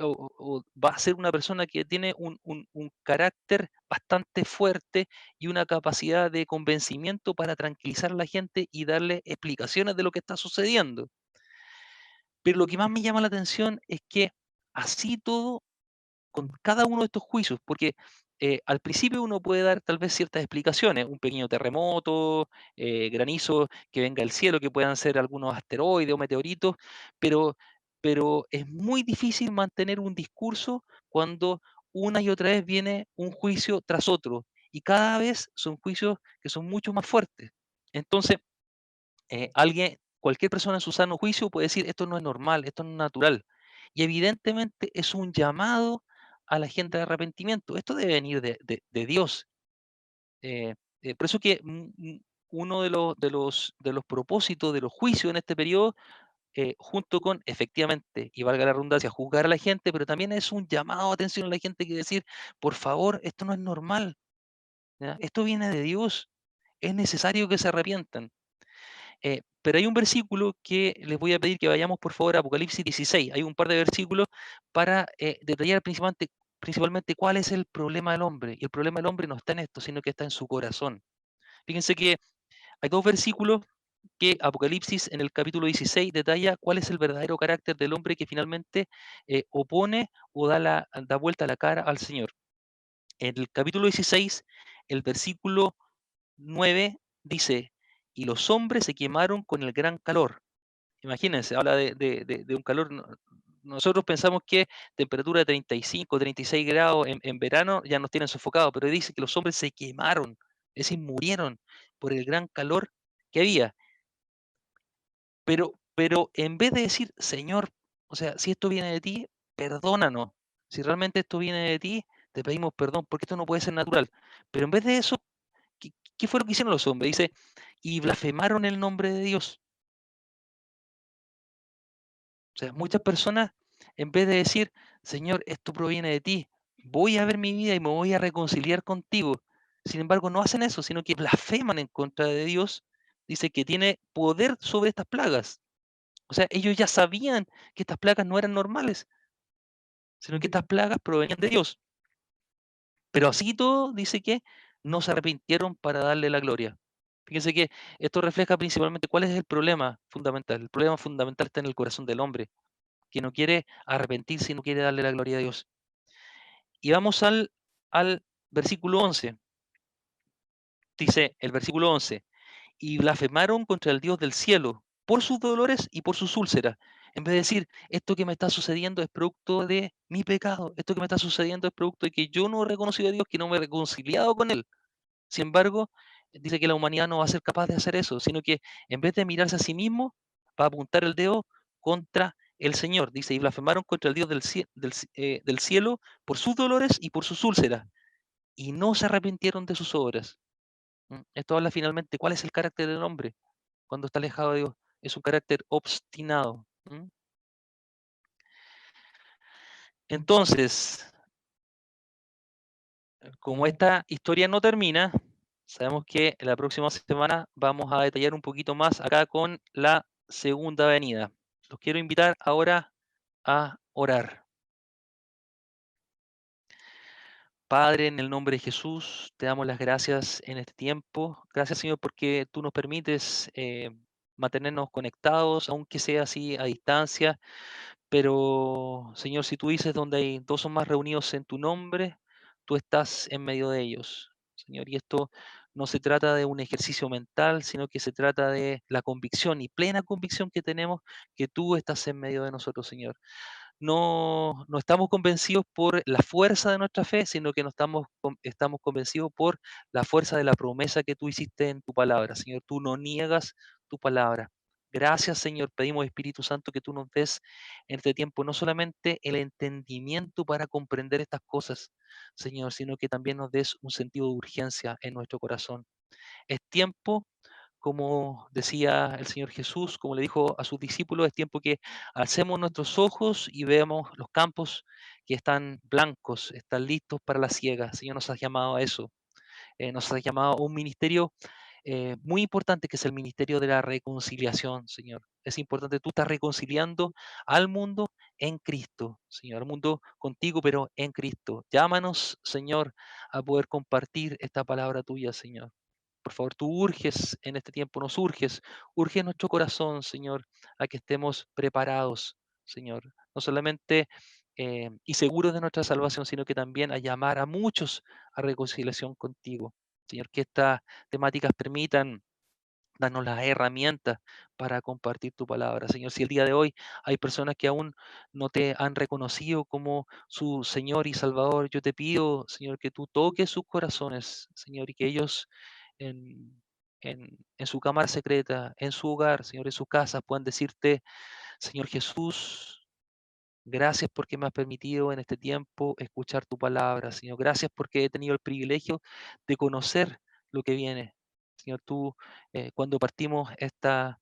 Speaker 1: o va a ser una persona que tiene un carácter bastante fuerte y una capacidad de convencimiento para tranquilizar a la gente y darle explicaciones de lo que está sucediendo. Pero lo que más me llama la atención es que así todo con cada uno de estos juicios, porque al principio uno puede dar tal vez ciertas explicaciones, un pequeño terremoto, granizo que venga del cielo, que puedan ser algunos asteroides o meteoritos, pero, pero, es muy difícil mantener un discurso cuando una y otra vez viene un juicio tras otro, y cada vez son juicios que son mucho más fuertes. Entonces, cualquier persona en su sano juicio puede decir, esto no es normal, esto no es natural. Y evidentemente es un llamado a la gente de arrepentimiento. Esto debe venir de Dios. Por eso que uno de los propósitos de los juicios en este periodo, junto con, efectivamente, y valga la redundancia, juzgar a la gente, pero también es un llamado de atención a la gente que decir, por favor, esto no es normal, ¿ya? Esto viene de Dios. Es necesario que se arrepientan. Pero hay un versículo que les voy a pedir que vayamos por favor a Apocalipsis 16. Hay un par de versículos para detallar principalmente cuál es el problema del hombre. Y el problema del hombre no está en esto, sino que está en su corazón. Fíjense que hay dos versículos que Apocalipsis en el capítulo 16 detalla cuál es el verdadero carácter del hombre que finalmente opone o da vuelta la cara al Señor. En el capítulo 16, el versículo 9 dice, y los hombres se quemaron con el gran calor. Imagínense, habla de un calor. Nosotros pensamos que temperatura de 35, 36 grados en verano ya nos tienen sofocados, pero dice que los hombres se quemaron, es decir, murieron por el gran calor que había. Pero en vez de decir, Señor, o sea, si esto viene de ti, perdónanos. Si realmente esto viene de ti, te pedimos perdón, porque esto no puede ser natural. Pero en vez de eso, ¿qué, qué fue lo que hicieron los hombres? Dice, y blasfemaron el nombre de Dios. O sea, muchas personas, en vez de decir, Señor, esto proviene de ti, voy a ver mi vida y me voy a reconciliar contigo. Sin embargo, no hacen eso, sino que blasfeman en contra de Dios. Dice que tiene poder sobre estas plagas. O sea, ellos ya sabían que estas plagas no eran normales, sino que estas plagas provenían de Dios. Pero así y todo, dice que no se arrepintieron para darle la gloria. Fíjense que esto refleja principalmente cuál es el problema fundamental. El problema fundamental está en el corazón del hombre, que no quiere arrepentirse y no quiere darle la gloria a Dios. Y vamos al versículo 11. Dice el versículo 11, y blasfemaron contra el Dios del cielo por sus dolores y por sus úlceras. En vez de decir, esto que me está sucediendo es producto de mi pecado, esto que me está sucediendo es producto de que yo no he reconocido a Dios, que no me he reconciliado con Él. Sin embargo, dice que la humanidad no va a ser capaz de hacer eso, sino que en vez de mirarse a sí mismo, va a apuntar el dedo contra el Señor. Dice, y blasfemaron contra el Dios del cielo por sus dolores y por sus úlceras, y no se arrepintieron de sus obras. Esto habla finalmente cuál es el carácter del hombre cuando está alejado de Dios. Es un carácter obstinado. Entonces, como esta historia no termina, sabemos que la próxima semana vamos a detallar un poquito más acá con la segunda venida. Los quiero invitar ahora a orar. Padre, en el nombre de Jesús, te damos las gracias en este tiempo. Gracias, Señor, porque tú nos permites mantenernos conectados, aunque sea así a distancia. Pero, Señor, si tú dices donde hay dos o más reunidos en tu nombre, tú estás en medio de ellos, Señor. Y esto no se trata de un ejercicio mental, sino que se trata de la convicción y plena convicción que tenemos que tú estás en medio de nosotros, Señor. No estamos convencidos por la fuerza de nuestra fe, sino que no estamos convencidos por la fuerza de la promesa que tú hiciste en tu palabra. Señor, tú no niegas tu palabra. Gracias, Señor. Pedimos, Espíritu Santo, que tú nos des en este tiempo no solamente el entendimiento para comprender estas cosas, Señor, sino que también nos des un sentido de urgencia en nuestro corazón. Es tiempo, como decía el Señor Jesús, como le dijo a sus discípulos, es tiempo que alcemos nuestros ojos y veamos los campos que están blancos, están listos para la siega. El Señor nos ha llamado a eso. Nos ha llamado a un ministerio muy importante, que es el ministerio de la reconciliación, Señor. Es importante, tú estás reconciliando al mundo en Cristo, Señor, al mundo contigo, pero en Cristo. Llámanos, Señor, a poder compartir esta palabra tuya, Señor. Por favor, tú urges en este tiempo, nos urge nuestro corazón, Señor, a que estemos preparados, Señor, no solamente y seguros de nuestra salvación, sino que también a llamar a muchos a reconciliación contigo. Señor, que estas temáticas permitan darnos las herramientas para compartir tu palabra. Señor, si el día de hoy hay personas que aún no te han reconocido como su Señor y Salvador, yo te pido, Señor, que tú toques sus corazones, Señor, y que ellos en su cámara secreta, en su hogar, Señor, en su casa, puedan decirte, Señor Jesús, gracias porque me has permitido en este tiempo escuchar tu palabra, Señor. Gracias porque he tenido el privilegio de conocer lo que viene. Señor, tú, cuando partimos estas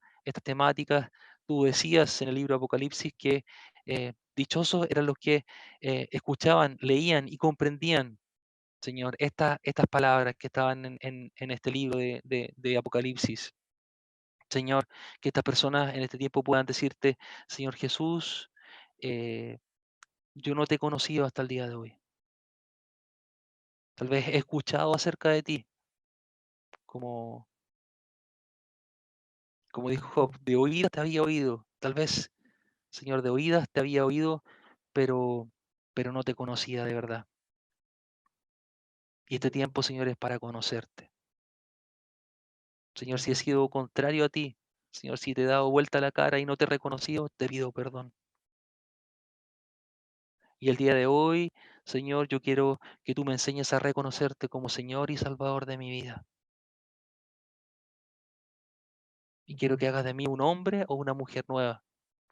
Speaker 1: temáticas, tú decías en el libro Apocalipsis que dichosos eran los que escuchaban, leían y comprendían, Señor, estas palabras que estaban en este libro de Apocalipsis. Señor, que estas personas en este tiempo puedan decirte, Señor Jesús, eh, yo no te he conocido hasta el día de hoy. Tal vez he escuchado acerca de ti, como, como dijo Job, de oídas te había oído. Tal vez, Señor, de oídas te había oído, pero, pero no te conocía de verdad. Y este tiempo, Señor, es para conocerte. Señor, si he sido contrario a ti, Señor, si te he dado vuelta la cara y no te he reconocido, te pido perdón. Y el día de hoy, Señor, yo quiero que tú me enseñes a reconocerte como Señor y Salvador de mi vida. Y quiero que hagas de mí un hombre o una mujer nueva,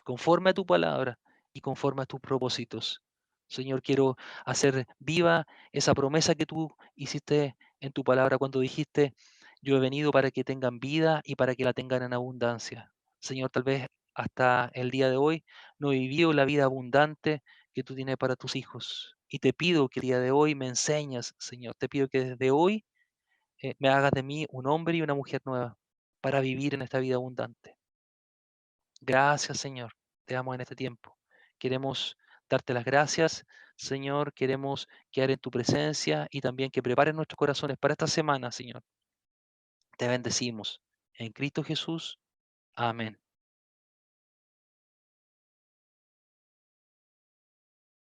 Speaker 1: conforme a tu palabra y conforme a tus propósitos. Señor, quiero hacer viva esa promesa que tú hiciste en tu palabra cuando dijiste, yo he venido para que tengan vida y para que la tengan en abundancia. Señor, tal vez hasta el día de hoy no he vivido la vida abundante que tú tienes para tus hijos. Y te pido que el día de hoy me enseñas, Señor. Te pido que desde hoy me hagas de mí un hombre y una mujer nueva para vivir en esta vida abundante. Gracias, Señor. Te amo en este tiempo. Queremos darte las gracias, Señor. Queremos quedar en tu presencia y también que prepares nuestros corazones para esta semana, Señor. Te bendecimos. En Cristo Jesús. Amén.